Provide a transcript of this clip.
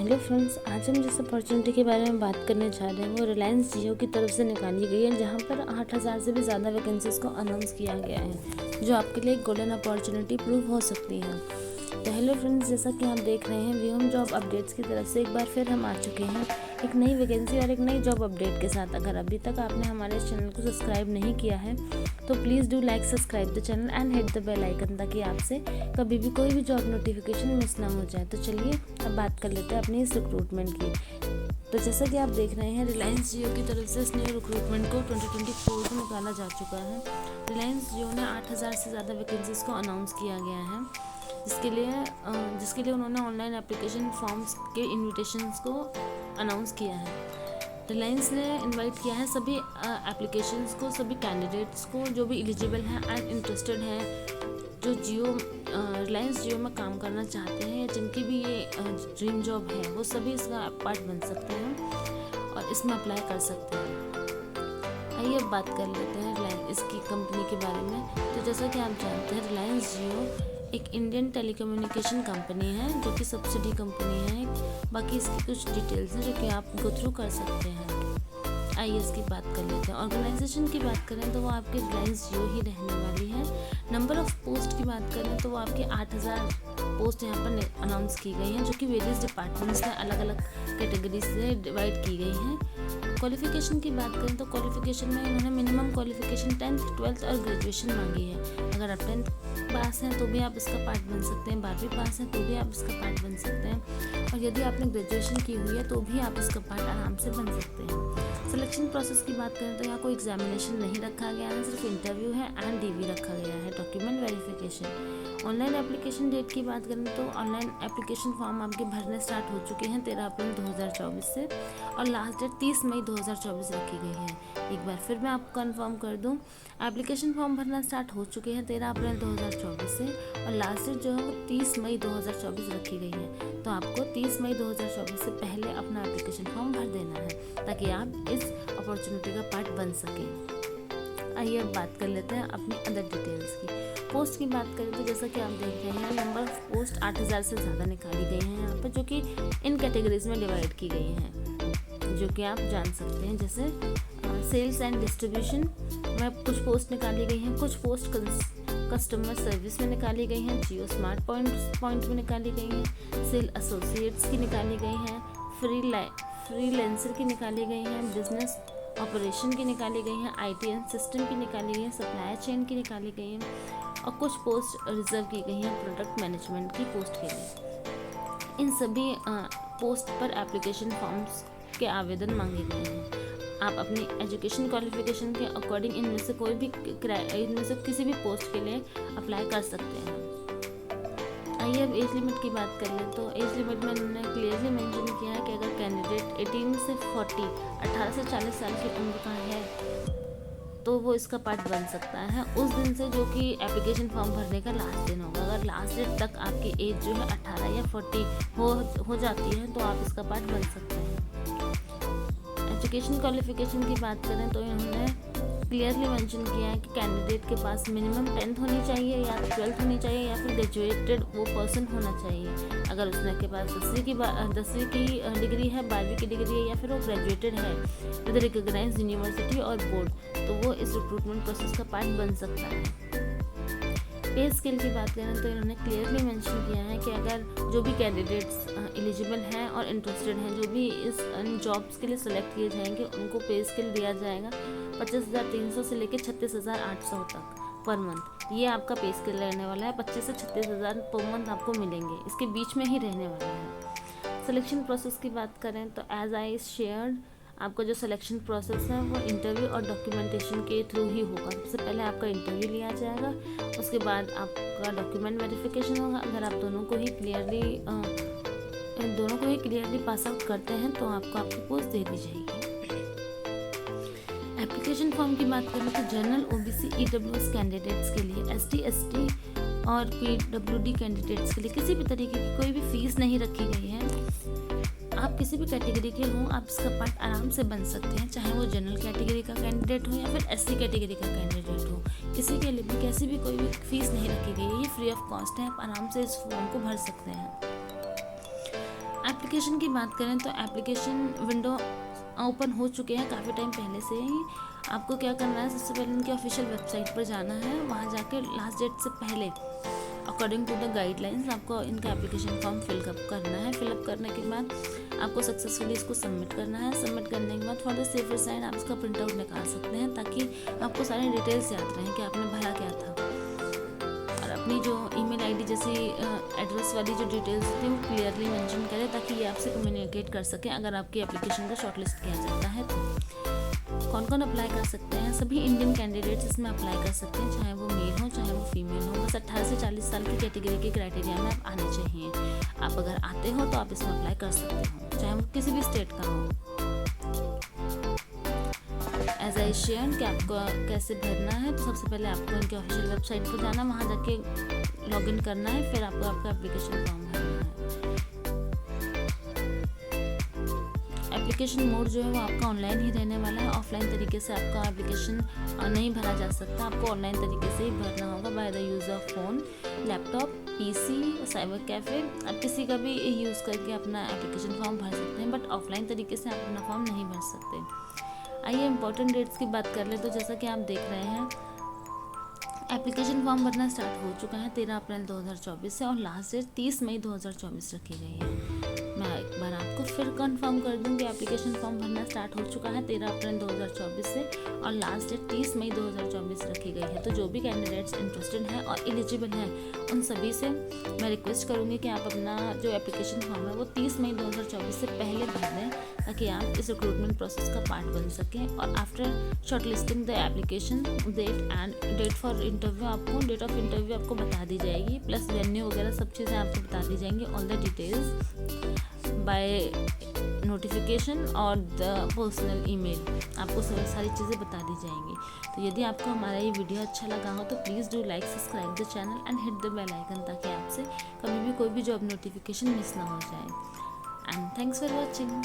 Hello friends, आज हम जिस अपॉर्चुनिटी के बारे में बात करने जा रहे हैं वो रिलायंस जियो की तरफ से निकाली गई है, जहां पर 8000 से भी ज़्यादा वैकेंसीज़ को अनाउंस किया गया है, जो आपके लिए एक गोल्डन अपॉर्चुनिटी प्रूव हो सकती है। तो हेलो फ्रेंड्स, जैसा कि आप देख रहे हैं व्यूम जॉब अपडेट्स की तरफ से एक बार फिर हम आ चुके हैं एक नई वैकेंसी और एक नई जॉब अपडेट के साथ। अगर अभी तक आपने हमारे इस चैनल को सब्सक्राइब नहीं किया है तो please do like subscribe the channel and hit the bell icon, ताकि आपसे कभी भी कोई भी जॉब नोटिफिकेशन मिस ना हो जाए। तो चलिए अब बात कर लेते हैं अपनी इस रिक्रूटमेंट की। तो जैसा कि आप देख रहे हैं रिलायंस जियो की तरफ से इस नए रिक्रूटमेंट को 2024 में निकाला जा चुका है। रिलायंस जियो ने 8000 से ज़्यादा वैकेंसीज़ को अनाउंस किया गया है, जिसके लिए उन्होंने ऑनलाइन एप्लीकेशन फॉर्म्स के इन्विटेशंस को अनाउंस किया है। रिलायंस ने इनवाइट किया है सभी एप्लीकेशंस को, सभी कैंडिडेट्स को जो भी एलिजिबल हैं एंड इंटरेस्टेड हैं, जो रिलायंस जियो में काम करना चाहते हैं या जिनकी भी ये ड्रीम जॉब है, वो सभी इसका पार्ट बन सकते हैं और इसमें अप्लाई कर सकते हैं। आइए अब बात कर लेते हैं रिलायंस इसकी कंपनी के बारे में। तो जैसा कि आप जानते हैं रिलायंस जियो एक इंडियन टेलीकम्युनिकेशन कंपनी है, जो कि सब्सिडी कंपनी है। बाकी इसकी कुछ डिटेल्स हैं जो कि आप गो थ्रू कर सकते हैं। आइए इसकी बात कर लेते हैं। ऑर्गेनाइजेशन की बात करें तो वो आपके रिलायंस जियो ही रहने वाली है। नंबर ऑफ पोस्ट की बात करें तो वो आपके 8000 पोस्ट यहाँ पर अनाउंस की गई हैं, जो कि वेरियस डिपार्टमेंट्स में अलग अलग कैटेगरी से डिवाइड की गई हैं। क्वालिफिकेशन की बात करें तो क्वालिफिकेशन में इन्होंने मिनिमम क्वालिफिकेशन 10th 12th और ग्रेजुएशन मांगी है। अगर आप 10th पास हैं तो भी आप इसका पार्ट बन सकते हैं, 12वीं पास हैं तो भी आप इसका पार्ट बन सकते हैं, और यदि आपने ग्रेजुएशन की हुई है तो भी आप इसका पार्ट आराम से बन सकते हैं। सिलेक्शन प्रोसेस की बात करें तो यहाँ कोई एग्जामिनेशन नहीं रखा गया है, सिर्फ इंटरव्यू है एंड डीवी रखा गया है, document verification. Online application date की बात करें तो ऑनलाइन एप्लीकेशन फॉर्म आपके भरने स्टार्ट हो चुके हैं 13 अप्रैल 2024 से, और लास्ट डेट 30 मई 2024 रखी गई है। एक बार फिर मैं आपको कंफर्म कर दूं, एप्लीकेशन फॉर्म भरना स्टार्ट हो चुके हैं 13 अप्रैल 2024 से, और लास्ट डेट जो है वो 30 मई 2024 रखी गई है। तो आपको 30 मई 2024 से पहले अपना एप्लीकेशन फॉर्म भर देना है, ताकि आप इस अपॉर्चुनिटी का पार्ट बन सकें। आइए अब बात कर लेते हैं अपनी अदर डिटेल्स की। पोस्ट की बात करें तो जैसा कि आप देख रहे हैं नंबर ऑफ पोस्ट 8000 से ज़्यादा निकाली गई हैं यहाँ पर, जो कि इन कैटेगरीज में डिवाइड की गई हैं, जो कि आप जान सकते हैं। जैसे सेल्स एंड डिस्ट्रीब्यूशन में कुछ पोस्ट निकाली गई हैं, कुछ पोस्ट कस्टमर सर्विस में निकाली गई हैं, जियो स्मार्ट पॉइंट में निकाली गई हैं, सेल एसोसिएट्स की निकाली गई हैं, फ्रीलांसर की निकाली गई हैं, बिजनेस ऑपरेशन की निकाली गई हैं, IT एंड सिस्टम की निकाली गई हैं, सप्लाई चेन की निकाली गई हैं, और कुछ पोस्ट रिजर्व की गई हैं प्रोडक्ट मैनेजमेंट की पोस्ट के लिए। इन सभी पोस्ट पर एप्लीकेशन फॉर्म्स के आवेदन मांगे गए हैं। आप अपनी एजुकेशन क्वालिफिकेशन के अकॉर्डिंग इनमें से किसी भी पोस्ट के लिए अप्लाई कर सकते हैं। आइए अब एज लिमिट की बात कर लें तो एज लिमिट में उन्होंने क्लियरली मेंशन किया है कि अगर कैंडिडेट 18 से 40 18 से 40 साल की उम्र का है तो वो इसका पार्ट बन सकता है उस दिन से जो कि एप्लीकेशन फॉर्म भरने का लास्ट दिन होगा। अगर लास्ट डेट तक आपकी एज जो है 18 या 40 हो जाती है तो आप इसका पार्ट बन सकते हैं। एजुकेशन क्वालिफिकेशन की बात करें तो इन्होंने क्लियरली मेंशन किया है कि कैंडिडेट के पास मिनिमम 10th होनी चाहिए या 12th होनी चाहिए या फिर ग्रेजुएटेड वो पर्सन होना चाहिए। अगर उसने के पास 10वीं की डिग्री है, 12वीं की डिग्री है या फिर वो ग्रेजुएटेड है विद रिकॉग्नाइज्ड यूनिवर्सिटी और बोर्ड, तो वो इस रिक्रूटमेंट प्रोसेस का पार्ट बन सकता है। पे स्केल की बात करें तो इन्होंने क्लियरली मेंशन किया है कि अगर जो भी कैंडिडेट्स एलिजिबल हैं और इंटरेस्टेड हैं, जो भी इस जॉब्स के लिए सेलेक्ट किए जाएंगे, उनको पे स्केल दिया जाएगा 25,300 से लेकर 36,800 तक पर मंथ। ये आपका पे स्केल रहने वाला है, 25 से 36,000 पर मंथ आपको मिलेंगे, इसके बीच में ही रहने वाला है। सिलेक्शन प्रोसेस की बात करें तो एज आई शेयर्ड, आपका जो सिलेक्शन प्रोसेस है वो इंटरव्यू और डॉक्यूमेंटेशन के थ्रू ही होगा। सबसे पहले आपका इंटरव्यू लिया जाएगा, उसके बाद आपका डॉक्यूमेंट वेरिफिकेशन होगा। अगर आप दोनों को ही क्लियरली पास आउट करते हैं तो आपको आपकी पोस्ट दे दी जाएगी। एप्लीकेशन फॉर्म की बात करें तो जनरल OBC EWS कैंडिडेट्स के लिए, ST ST और PWD कैंडिडेट्स के लिए किसी भी तरीके की कोई भी फीस नहीं रखी गई है। आप किसी भी कैटेगरी के हों, आप इसका पार्ट आराम से बन सकते हैं, चाहे वो जनरल कैटेगरी का कैंडिडेट हो या फिर SC कैटेगरी का कैंडिडेट हो। किसी के लिए भी कैसी भी कोई भी फीस नहीं रखी गई है, ये फ्री ऑफ कॉस्ट है, आप आराम से इस फॉर्म को भर सकते हैं। एप्लीकेशन की बात करें तो एप्लीकेशन विंडो ओपन हो चुके हैं काफ़ी टाइम पहले से ही। आपको क्या करना है, सबसे पहले उनकी ऑफिशियल वेबसाइट पर जाना है। वहाँ जाके लास्ट डेट से पहले अकॉर्डिंग टू द गाइडलाइंस आपको इनका एप्लीकेशन फॉर्म फिलअप करना है। फिलअप करने के बाद आपको सक्सेसफुली इसको सबमिट करना है। सबमिट करने के बाद फॉर द सेफर साइड आप इसका प्रिंट आउट निकाल सकते हैं, ताकि आपको सारी डिटेल्स याद रहें कि आपने भरा क्या था। और अपनी जो ईमेल आईडी जैसी एड्रेस वाली जो डिटेल्स होती है वो क्लियरली मेंशन करें, ताकि ये आपसे कम्युनिकेट कर सकें अगर आपकी एप्लीकेशन का शॉर्टलिस्ट किया जाता है तो। कौन कौन अप्लाई कर सकते हैं? सभी इंडियन कैंडिडेट्स इसमें अप्लाई कर सकते हैं, चाहे वो मेल हो चाहे वो फीमेल हो। बस 18 से 40 साल की कैटेगरी के क्राइटेरिया में आप आने चाहिए। आप अगर आते हो तो आप इसमें अप्लाई कर सकते हो, चाहे वो किसी भी स्टेट का हो। एज आई शेयर कि आपको कैसे भरना है, तो सबसे पहले आपको इनके ऑफिशियल वेबसाइट पर जाना, वहाँ जाके लॉगिन करना है, फिर आपको आपका एप्लीकेशन फॉर्म भरना है। एप्लीकेशन मोड जो है वो आपका ऑनलाइन ही रहने वाला है। ऑफलाइन तरीके से आपका एप्लीकेशन नहीं भरा जा सकता, आपको ऑनलाइन तरीके से ही भरना होगा by the use of phone, laptop, PC, cyber cafe. आप किसी का भी यूज़ करके अपना एप्लीकेशन फॉर्म भर सकते हैं, बट ऑफलाइन तरीके से आप अपना फॉर्म नहीं भर सकते। आइए इंपॉर्टेंट डेट्स की बात कर ले। तो जैसा कि आप देख रहे हैं, एप्लीकेशन फॉर्म भरना स्टार्ट हो चुका है 13 अप्रैल 2024 से, और लास्ट डेट 30 मई 2024 रखी गई है। मैं एक बार आपको फिर कंफर्म कर दूं कि एप्लीकेशन फॉर्म भरना स्टार्ट हो चुका है 13 अप्रैल 2024 से, और लास्ट डेट 30 मई 2024 रखी गई है। तो जो भी कैंडिडेट्स इंटरेस्टेड हैं और एलिजिबल हैं, उन सभी से मैं रिक्वेस्ट करूँगी कि आप अपना जो एप्लीकेशन फॉर्म है वो 30 मई 2024 से पहले भर दें, ताकि आप इस रिक्रूटमेंट प्रोसेस का पार्ट बन सकें। और after short listing the application date and date for interview, आपको डेट ऑफ इंटरव्यू आपको बता दी जाएगी, प्लस वेन्यू वगैरह सब चीज़ें आपको बता दी जाएंगी। All the details by notification और द पर्सनल ईमेल आपको सारी चीज़ें बता दी जाएंगी। तो यदि आपको हमारा ये वीडियो अच्छा लगा हो तो please do like, subscribe the channel and hit the bell icon, ताकि आपसे कभी भी कोई भी जॉब नोटिफिकेशन मिस ना हो जाए। And thanks for watching.